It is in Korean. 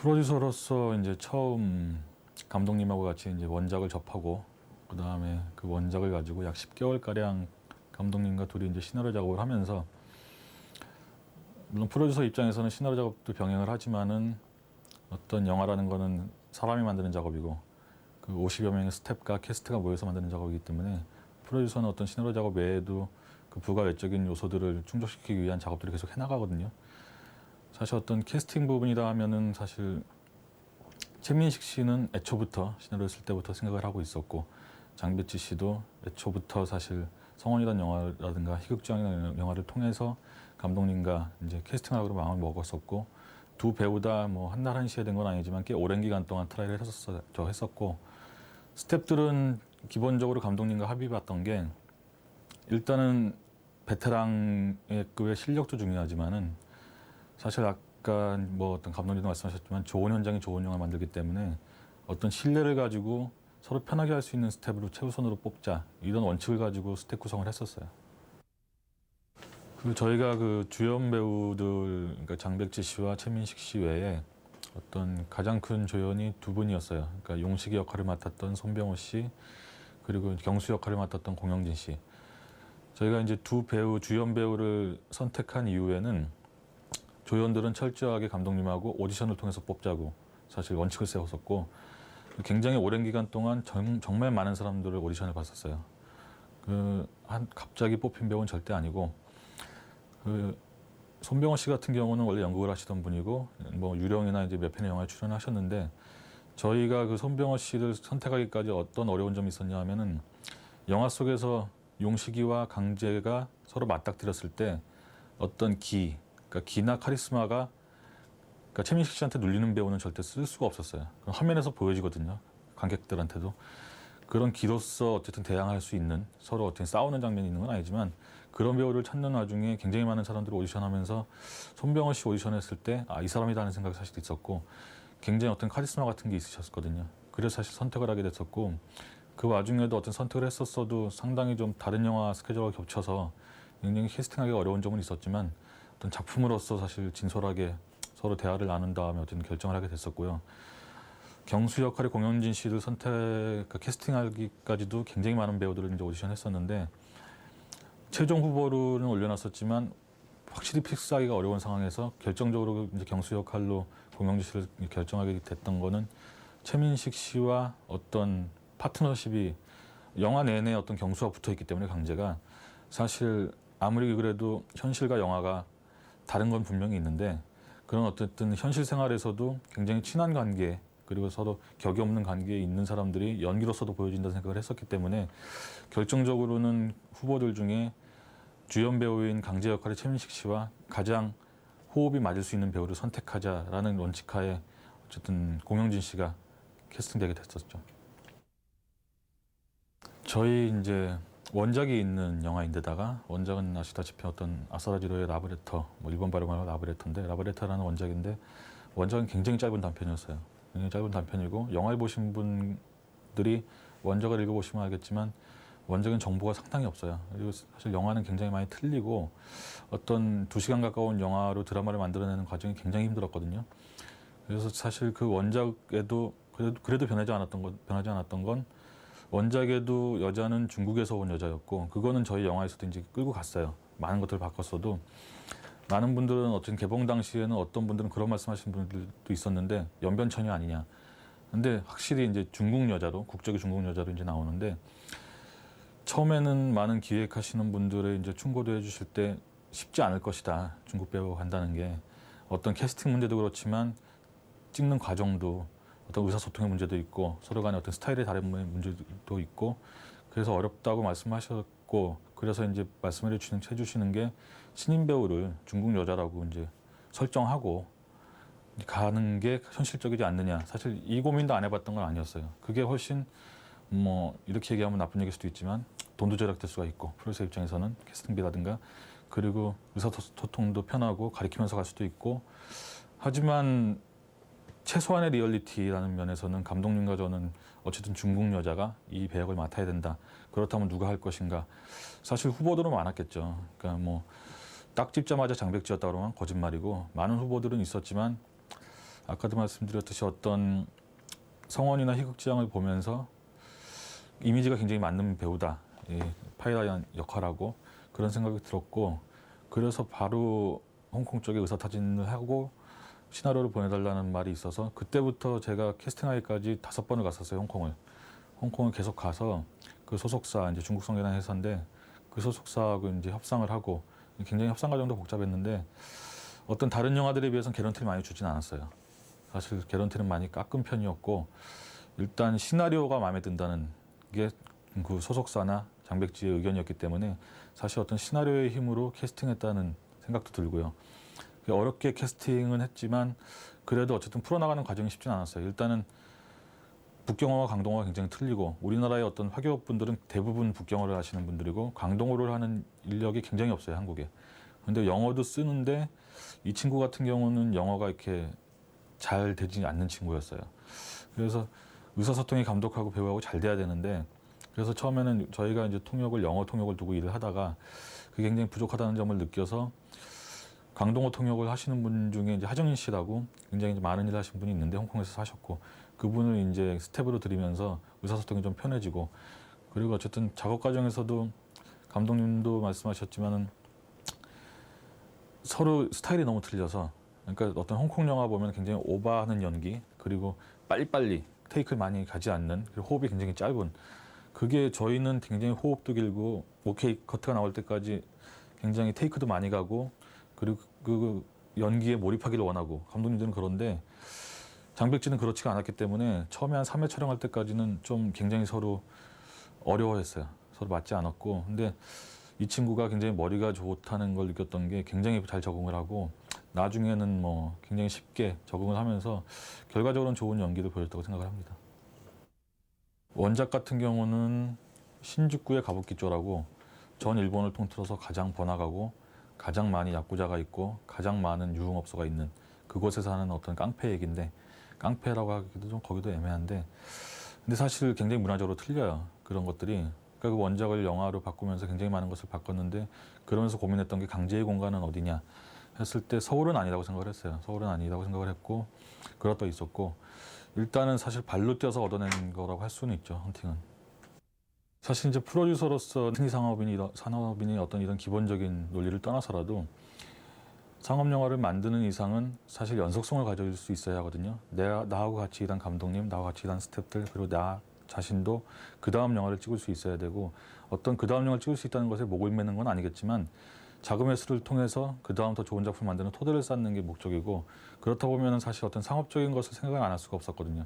프로듀서로서 이제 처음 감독님하고 같이 이제 원작을 접하고 그 다음에 그 원작을 가지고 약 10개월 가량 감독님과 둘이 이제 시나리오 작업을 하면서, 물론 프로듀서 입장에서는 시나리오 작업도 병행을 하지만은 어떤 영화라는 거는 사람이 만드는 작업이고 그 50여 명의 스태프가 캐스트가 모여서 만드는 작업이기 때문에 프로듀서는 어떤 시나리오 작업 외에도 그 부가 외적인 요소들을 충족시키기 위한 작업들을 계속 해나가거든요. 사실 어떤 캐스팅 부분이라 하면은 사실 최민식 씨는 애초부터 시나리오 쓸 때부터 생각을 하고 있었고, 장백지 씨도 애초부터 사실 성원이라는 영화라든가 희극장이라는 영화를 통해서 감독님과 이제 캐스팅하기로 마음을 먹었었고, 두 배우 다 뭐 한날 한시에 된 건 아니지만 꽤 오랜 기간 동안 트라이를 했었고, 스태프들은 기본적으로 감독님과 합의 봤던 게, 일단은 베테랑급의 실력도 중요하지만은 사실 아까 뭐 어떤 감독님도 말씀하셨지만 좋은 현장이 좋은 영화 만들기 때문에 어떤 신뢰를 가지고 서로 편하게 할 수 있는 스텝으로 최우선으로 뽑자, 이런 원칙을 가지고 스텝 구성을 했었어요. 그 저희가 그 주연 배우들, 그러니까 장백지 씨와 최민식 씨 외에 어떤 가장 큰 조연이 두 분이었어요. 그러니까 용식이 역할을 맡았던 손병호 씨, 그리고 경수 역할을 맡았던 공영진 씨. 저희가 이제 두 배우, 주연 배우를 선택한 이후에는 조연들은 철저하게 감독님하고 오디션을 통해서 뽑자고 사실 원칙을 세웠었고, 굉장히 오랜 기간 동안 정말 많은 사람들을 오디션을 봤었어요. 갑자기 뽑힌 배우는 절대 아니고, 손병호 씨 같은 경우는 원래 연극을 하시던 분이고 뭐 유령이나 이제 몇 편의 영화에 출연하셨는데, 저희가 그 손병호 씨를 선택하기까지 어떤 어려운 점이 있었냐 하면은, 영화 속에서 용식이와 강재가 서로 맞닥뜨렸을 때 어떤 그러니까 기나 카리스마가, 그러니까 최민식 씨한테 눌리는 배우는 절대 쓸 수가 없었어요. 화면에서 보여지거든요, 관객들한테도. 그런 기로서 어쨌든 대항할 수 있는, 서로 어떻게 싸우는 장면이 있는 건 아니지만 그런 배우를 찾는 와중에 굉장히 많은 사람들이 오디션하면서 손병호 씨 오디션했을 때 이 사람이다 하는 생각이 사실 있었고, 굉장히 어떤 카리스마 같은 게 있으셨거든요. 그래서 사실 선택을 하게 됐었고, 그 와중에도 어떤 선택을 했었어도 상당히 좀 다른 영화 스케줄과 겹쳐서 굉장히 캐스팅하기가 어려운 점은 있었지만, 어떤 작품으로서 사실 진솔하게 서로 대화를 나눈 다음에 어떤 결정을 하게 됐었고요. 경수 역할의 공영진 씨를 캐스팅하기까지도 굉장히 많은 배우들을 이제 오디션 했었는데, 최종 후보로는 올려놨었지만 확실히 픽스하기가 어려운 상황에서 결정적으로 이제 경수 역할로 공영진 씨를 결정하게 됐던 거는, 최민식 씨와 어떤 파트너십이 영화 내내 어떤 경수와 붙어 있기 때문에, 강제가 사실 아무리 그래도 현실과 영화가 다른 건 분명히 있는데, 그런 어쨌든 현실 생활에서도 굉장히 친한 관계, 그리고 서로 격이 없는 관계에 있는 사람들이 연기로서도 보여진다는 생각을 했었기 때문에, 결정적으로는 후보들 중에 주연 배우인 강재 역할의 최민식 씨와 가장 호흡이 맞을 수 있는 배우를 선택하자라는 원칙하에 어쨌든 공영진 씨가 캐스팅되게 됐었죠. 저희 이제 원작이 있는 영화인데다가, 원작은 아시다시피 어떤 아사라지로의 라브레터, 뭐 일본 발음으로 라브레터인데, 라브레터라는 원작인데, 원작은 굉장히 짧은 단편이었어요. 굉장히 짧은 단편이고, 영화를 보신 분들이 원작을 읽어보시면 알겠지만 원작은 정보가 상당히 없어요. 그리고 사실 영화는 굉장히 많이 틀리고, 어떤 2시간 가까운 영화로 드라마를 만들어내는 과정이 굉장히 힘들었거든요. 그래서 사실 그 원작에도 그래도 변하지 않았던 건, 원작에도 여자는 중국에서 온 여자였고, 그거는 저희 영화에서도 이제 끌고 갔어요. 많은 것들을 바꿨어도. 많은 분들은 어떤 개봉 당시에는 어떤 분들은 그런 말씀하시는 분들도 있었는데, 연변천이 아니냐. 근데 확실히 이제 중국 여자로, 국적이 중국 여자로 이제 나오는데, 처음에는 많은 기획하시는 분들의 이제 충고도 해주실 때 쉽지 않을 것이다, 중국 배우가 간다는 게. 어떤 캐스팅 문제도 그렇지만 찍는 과정도 어떤 의사소통의 문제도 있고, 서로 간에 어떤 스타일의 다른 문제도 있고, 그래서 어렵다고 말씀하셨고, 그래서 이제 말씀을 해주시는 게, 신인 배우를 중국 여자라고 이제 설정하고 가는 게 현실적이지 않느냐. 사실 이 고민도 안 해봤던 건 아니었어요. 그게 훨씬, 뭐 이렇게 얘기하면 나쁜 얘기일 수도 있지만 돈도 절약될 수가 있고, 프로듀서 입장에서는 캐스팅비라든가, 그리고 의사소통도 편하고 가리키면서 갈 수도 있고, 하지만 최소한의 리얼리티라는 면에서는 감독님과 저는 어쨌든 중국 여자가 이 배역을 맡아야 된다. 그렇다면 누가 할 것인가. 사실 후보들은 많았겠죠. 그러니까 뭐 딱 찍자마자 장백지였다 그러면 거짓말이고, 많은 후보들은 있었지만 아까도 말씀드렸듯이 어떤 성원이나 희극지향을 보면서 이미지가 굉장히 맞는 배우다. 이 파이라이안 역할하고 그런 생각이 들었고 그래서 바로 홍콩 쪽에 의사타진을 하고 시나리오를 보내달라는 말이 있어서 그때부터 제가 캐스팅하기까지 5번을 갔었어요. 홍콩을 계속 가서 그 소속사 이제 중국 성gen한 회사인데 그 소속사하고 이제 협상을 하고 굉장히 협상 과정도 복잡했는데 어떤 다른 영화들에 비해서는 개런티를 많이 주진 않았어요. 사실 개런티는 많이 깎은 편이었고 일단 시나리오가 마음에 든다는 게 그 소속사나 장백지의 의견이었기 때문에 사실 어떤 시나리오의 힘으로 캐스팅했다는 생각도 들고요. 어렵게 캐스팅은 했지만 그래도 어쨌든 풀어나가는 과정이 쉽진 않았어요. 일단은 북경어와 강동어가 굉장히 틀리고 우리나라의 어떤 화교분들은 대부분 북경어를 하시는 분들이고 강동어를 하는 인력이 굉장히 없어요, 한국에. 근데 영어도 쓰는데 이 친구 같은 경우는 영어가 이렇게 잘 되지 않는 친구였어요. 그래서 의사소통이 감독하고 배우하고 잘 돼야 되는데 그래서 처음에는 저희가 이제 영어 통역을 두고 일을 하다가 그게 굉장히 부족하다는 점을 느껴서 강동어 통역을 하시는 분 중에 이제 하정인 씨라고 굉장히 많은 일을 하신 분이 있는데 홍콩에서 사셨고 그분을 이제 스텝으로 들이면서 의사소통이 좀 편해지고 그리고 어쨌든 작업 과정에서도 감독님도 말씀하셨지만은 서로 스타일이 너무 틀려서 그러니까 어떤 홍콩 영화 보면 굉장히 오버하는 연기 그리고 빨리빨리 테이크를 많이 가지 않는 그리고 호흡이 굉장히 짧은 그게 저희는 굉장히 호흡도 길고 오케이 커트가 나올 때까지 굉장히 테이크도 많이 가고 그리고 그 연기에 몰입하기를 원하고 감독님들은 그런데 장백지는 그렇지가 않았기 때문에 처음에 한 3회 촬영할 때까지는 좀 굉장히 서로 어려워했어요. 서로 맞지 않았고 근데 이 친구가 굉장히 머리가 좋다는 걸 느꼈던 게 굉장히 잘 적응을 하고 나중에는 뭐 굉장히 쉽게 적응을 하면서 결과적으로는 좋은 연기를 보였다고 생각을 합니다. 원작 같은 경우는 신주쿠의 가부키초라고 전 일본을 통틀어서 가장 번화가고 가장 많이 야쿠자가 있고 가장 많은 유흥업소가 있는 그곳에 사는 어떤 깡패 얘기인데 깡패라고 하기도 좀 거기도 애매한데 근데 사실 굉장히 문화적으로 틀려요. 그런 것들이. 그러니까 그 원작을 영화로 바꾸면서 굉장히 많은 것을 바꿨는데 그러면서 고민했던 게 강제의 공간은 어디냐 했을 때 서울은 아니라고 생각을 했어요. 서울은 아니라고 생각을 했고 그것도 있었고 일단은 사실 발로 뛰어서 얻어낸 거라고 할 수는 있죠. 헌팅은. 사실 이제 프로듀서로서 승리 산업인이 어떤 이런 기본적인 논리를 떠나서라도 상업 영화를 만드는 이상은 사실 연속성을 가질 수 있어야 하거든요. 나하고 같이 일한 감독님, 나하고 같이 일한 스태프들 그리고 나 자신도 그 다음 영화를 찍을 수 있어야 되고 어떤 그 다음 영화를 찍을 수 있다는 것에 목을 매는 건 아니겠지만 자금의 수를 통해서 그 다음 더 좋은 작품을 만드는 토대를 쌓는 게 목적이고 그렇다 보면 사실 어떤 상업적인 것을 생각을 안 할 수가 없었거든요.